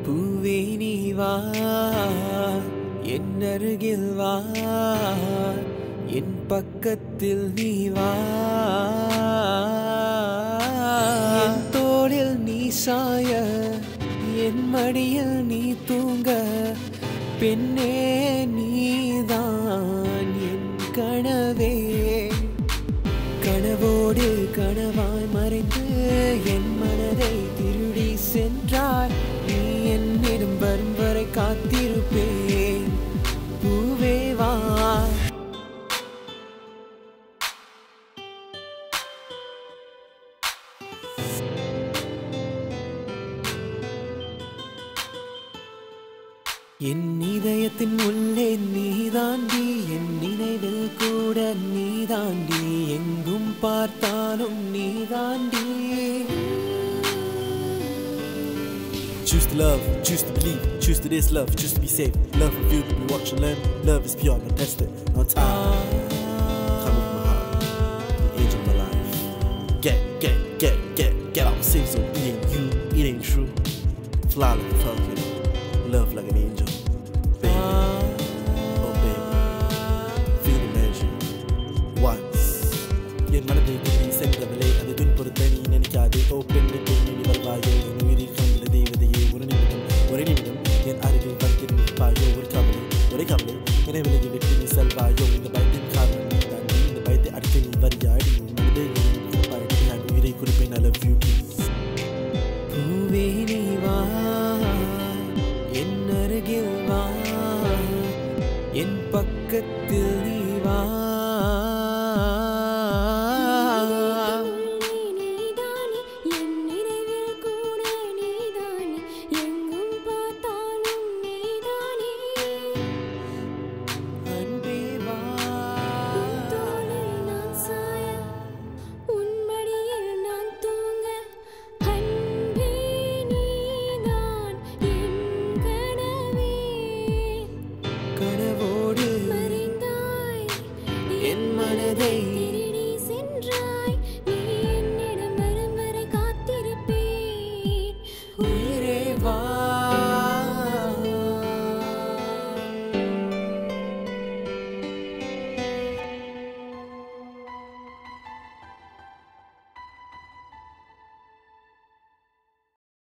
பூவே நீ வா என் அருகில் வா என் பக்கத்தில் நீ வா என் தோளில் நீ சாய என் மடியில் நீ தூங்க பெண்ணே நீதான் என் கனவே கனவோடு கனவாய் மறைந்து என் மனதை திருடி சென்றாய் நீ என்னிடம் வரும் வரை காத்திருப்பேன் பூவே வா என் இதயத்தின் உள்ளே நீதாண்டி என் நினைவில் கூட நீதாண்டி எங்கும் பார்த்தாலும் நீதாண்டி Choose to love, choose to believe, choose to this love, choose to be safe. Love revealed, we watch and learn. Love is pure, not tested, not time. Come with my heart, the age of my life. Get out of safe zone. It ain't you, it ain't true. Fly like a falcon, love like an angel. Baby, oh baby, feel the magic. Once, என் மனதை நீ சென்றவளே அதை துன்புறுத்த நீ நினைக்காதே ஓ பெண்ணு பெண்ணு நீ வருவாயோ என் உயிரில் கண்ட தேவதையே ஒரு நிமிடம் என் அருகில் வந்து நிற்பாயோ ஒரு கவலை என்னை விலகி விட்டு நீ செல்வாயோ இந்த பயத்தின் காரணம் நீ தாண்டி இந்த பயத்தை அடுத்து நீ வரியாடி உன் மனதை இருப்பாயடி நான் உயிரை குறிப்பேன் I love you பூவே நீ வா என் அருகில் வா என் பக்கத்தில் நீ